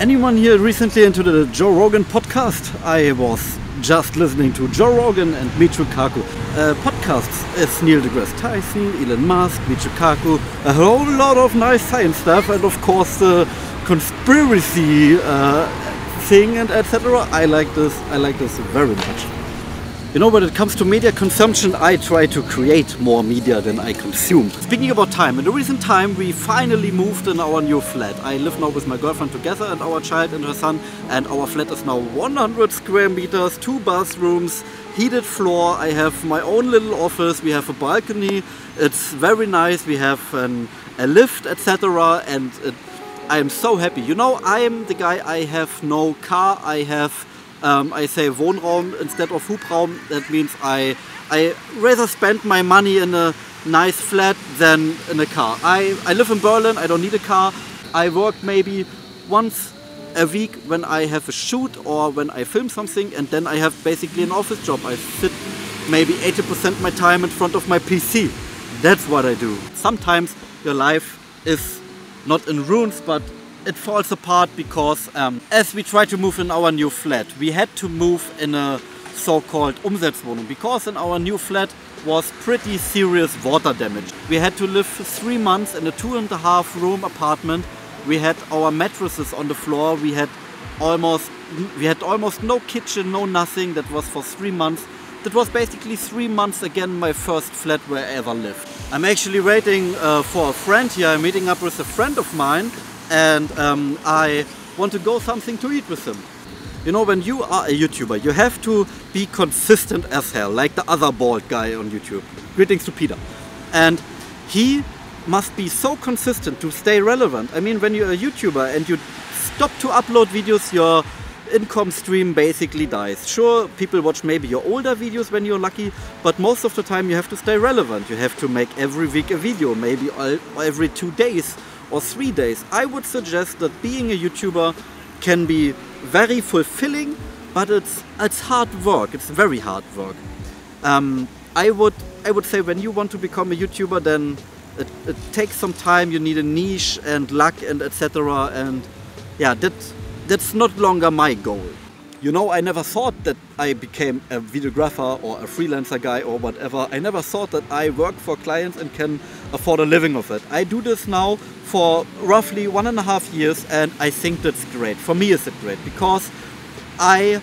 Anyone here recently into the Joe Rogan podcast? I was just listening to Joe Rogan and Michio Kaku. Podcasts is Neil deGrasse Tyson, Elon Musk, Michio Kaku, a whole lot of nice science stuff, and of course the conspiracy thing and etc. I like this very much. You know, when it comes to media consumption, I try to create more media than I consume. Speaking about time, in the recent time we finally moved in our new flat. I live now with my girlfriend together and our child and her son, and our flat is now 100 square meters, 2 bathrooms, heated floor. I have my own little office, we have a balcony, it's very nice, we have a lift, etc. and I am so happy. You know, I am the guy, I have no car, I say Wohnraum instead of Hubraum. That means I rather spend my money in a nice flat than in a car. I live in Berlin, I don't need a car. I work maybe once a week when I have a shoot or when I film something, and then I have basically an office job. I sit maybe 80% of my time in front of my PC. That's what I do. Sometimes your life is not in ruins, but it falls apart because as we try to move in our new flat, we had to move in a so-called Umsetzwohnung because in our new flat was pretty serious water damage. We had to live for 3 months in a 2.5 room apartment. We had our mattresses on the floor. We had almost no kitchen, no nothing. That was for 3 months. That was basically 3 months again my first flat where I ever lived. I'm actually waiting for a friend here. I'm meeting up with a friend of mine. And I want to go something to eat with him. You know, when you are a YouTuber, you have to be consistent as hell, like the other bald guy on YouTube. Greetings to Peter. And he must be so consistent to stay relevant. I mean, when you're a YouTuber and you stop to upload videos, your income stream basically dies. Sure, people watch maybe your older videos when you're lucky, but most of the time you have to stay relevant. You have to make every week a video, maybe every 2 days. Or 3 days. I would suggest that being a YouTuber can be very fulfilling, but it's hard work. It's very hard work. I would say when you want to become a YouTuber, then it takes some time. You need a niche and luck and etc. And yeah, that's not longer my goal. You know, I never thought that I became a videographer or a freelancer guy or whatever. I never thought that I work for clients and can afford a living of it. I do this now for roughly 1.5 years, and I think that's great. For me, it's great because I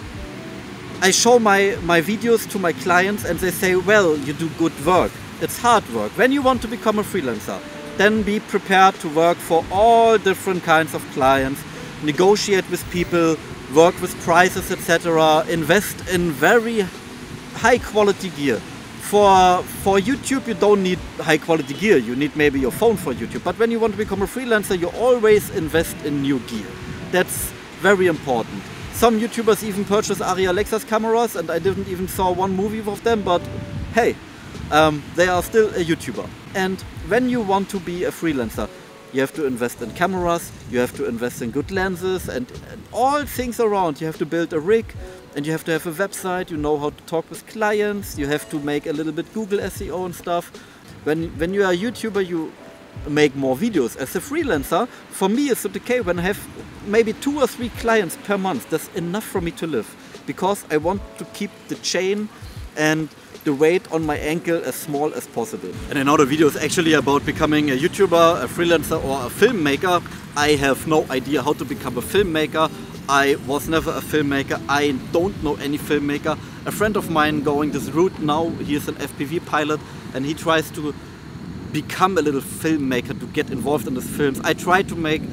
show my videos to my clients and they say, well, you do good work. It's hard work. When you want to become a freelancer, then be prepared to work for all different kinds of clients, negotiate with people, work with prices, etc. Invest in very high quality gear. For YouTube you don't need high quality gear, you need maybe your phone for YouTube. But when you want to become a freelancer, you always invest in new gear. That's very important. Some YouTubers even purchase Arri Alexa cameras, and I didn't even saw one movie of them, but hey, they are still a YouTuber. And when you want to be a freelancer, you have to invest in cameras, you have to invest in good lenses and all things around. You have to build a rig and you have to have a website, you know how to talk with clients, you have to make a little bit Google SEO and stuff. When you are a YouTuber, you make more videos. As a freelancer, for me it's okay when I have maybe 2 or 3 clients per month. That's enough for me to live because I want to keep the chain and the weight on my ankle as small as possible. And I know the video is actually about becoming a YouTuber, a freelancer or a filmmaker. I have no idea how to become a filmmaker. I was never a filmmaker. I don't know any filmmaker. A friend of mine going this route now, he is an FPV pilot and he tries to become a little filmmaker to get involved in these films. I tried to make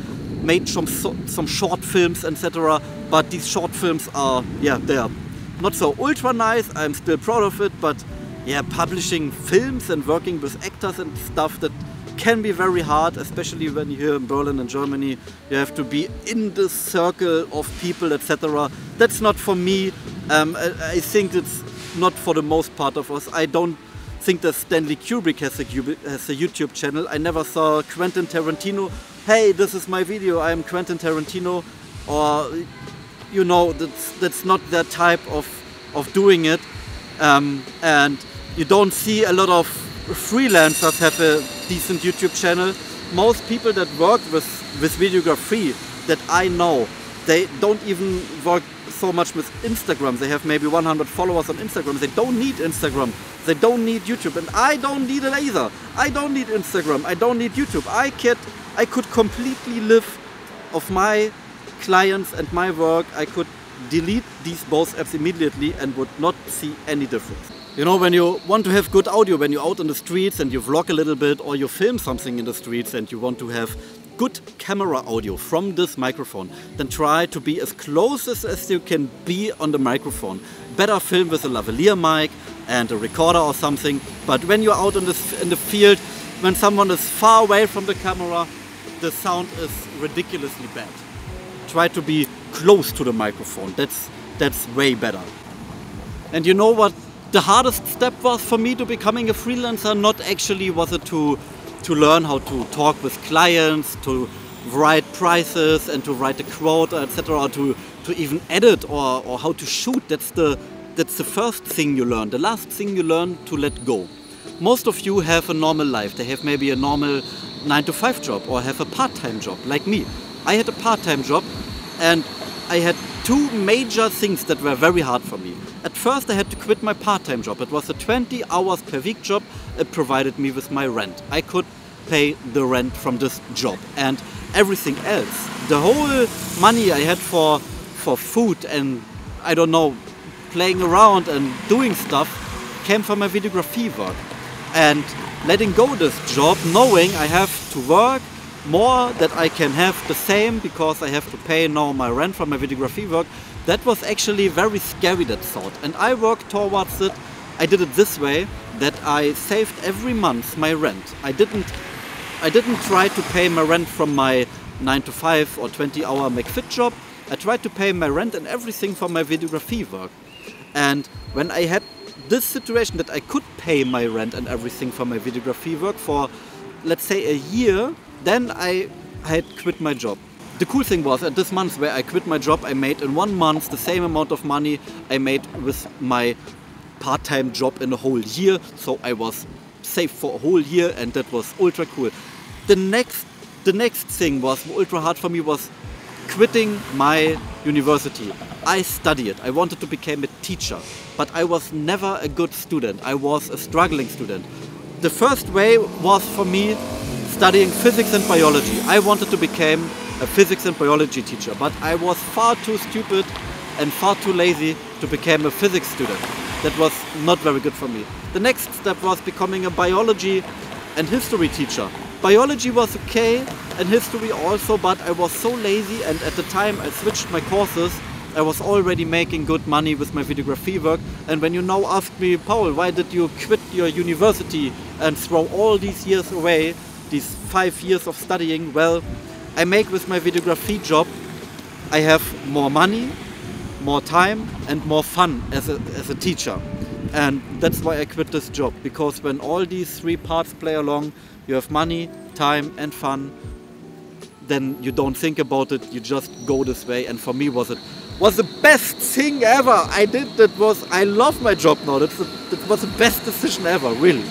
some short films, etc. But these short films are, yeah, they are not so ultra nice. I'm still proud of it, but yeah, publishing films and working with actors and stuff, that can be very hard, especially when you're here in Berlin and Germany. You have to be in the circle of people, etc. That's not for me. I think it's not for the most part of us. I don't think that Stanley Kubrick has a YouTube channel. I never saw Quentin Tarantino. Hey, this is my video, I'm Quentin Tarantino. Or, you know, that's not their type of doing it. And you don't see a lot of freelancers have a decent YouTube channel. Most people that work with videography that I know, They don't even work so much with Instagram. They have maybe 100 followers on Instagram. They don't need Instagram. They don't need YouTube. And I don't need it either. I don't need Instagram. I don't need YouTube. I could completely live off my clients and my work. I could delete these both apps immediately and would not see any difference. You know, when you want to have good audio, when you're out on the streets and you vlog a little bit, or you film something in the streets and you want to have good camera audio from this microphone, then try to be as close as you can be on the microphone. Better film with a lavalier mic and a recorder or something. But when you're out in the field, when someone is far away from the camera, the sound is ridiculously bad. Try to be close to the microphone. That's way better. And you know what the hardest step was for me to becoming a freelancer? Not actually was it to learn how to talk with clients, to write prices and to write a quote, etc., or to even edit or how to shoot. That's the first thing you learn. The last thing you learn, to let go. Most of you have a normal life. They have maybe a normal 9-to-5 job or have a part-time job like me. I had a part-time job and I had two major things that were very hard for me. At first I had to quit my part-time job. It was a 20 hours per week job. It provided me with my rent. I could pay the rent from this job and everything else. The whole money I had for food and, I don't know, playing around and doing stuff came from my videography work. And letting go this job, knowing I have to work more, that I can have the same because I have to pay now my rent from my videography work, that was actually very scary, that thought. And I worked towards it. I did it this way, that I saved every month my rent. I didn't try to pay my rent from my 9-to-5 or 20-hour McFit job. I tried to pay my rent and everything from my videography work. And when I had this situation that I could pay my rent and everything from my videography work for, let's say, a year, then I had quit my job. The cool thing was, at this month where I quit my job, I made in 1 month the same amount of money I made with my part-time job in a whole year. So I was safe for a whole year and that was ultra cool. The next thing was ultra hard for me, was quitting my university. I studied. I wanted to become a teacher, but I was never a good student. I was a struggling student. The first way was for me studying physics and biology. I wanted to become a physics and biology teacher, but I was far too stupid and far too lazy to become a physics student. That was not very good for me. The next step was becoming a biology and history teacher. Biology was okay and history also, but I was so lazy, and at the time I switched my courses. I was already making good money with my videography work, and when you now ask me, Paul, why did you quit your university and throw all these years away, these 5 years of studying? Well, I make with my videography job, I have more money, more time and more fun as a teacher. And that's why I quit this job, because when all these three parts play along, you have money, time and fun, then you don't think about it, you just go this way. And for me was the best thing ever I did. I love my job now. That was the best decision ever, really.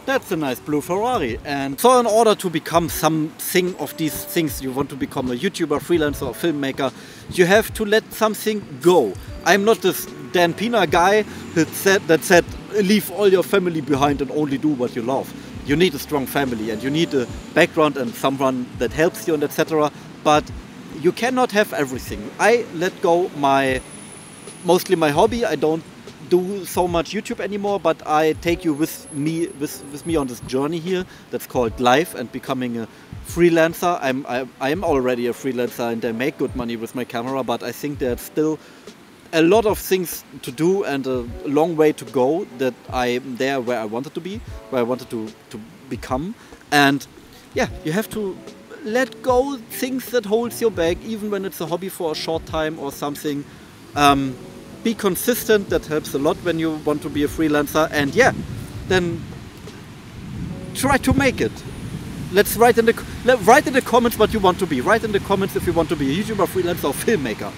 That's a nice blue Ferrari. And so in order to become something of these things, you want to become a YouTuber, freelancer or filmmaker, you have to let something go. I'm not this Dan Pina guy that said leave all your family behind and only do what you love. You need a strong family and you need a background and someone that helps you and etc. But you cannot have everything. I let go mostly my hobby. I don't do so much YouTube anymore, but I take you with me on this journey here that's called life and becoming a freelancer. I'm already a freelancer and I make good money with my camera, but I think there's still a lot of things to do and a long way to go that I'm there where I wanted to be, where I wanted to become. And yeah, you have to let go things that holds you back, even when it's a hobby for a short time or something. Be consistent, that helps a lot when you want to be a freelancer. And yeah, then try to make it. Let's write in the comments what you want to be. Write in the comments if you want to be a YouTuber, freelancer or filmmaker.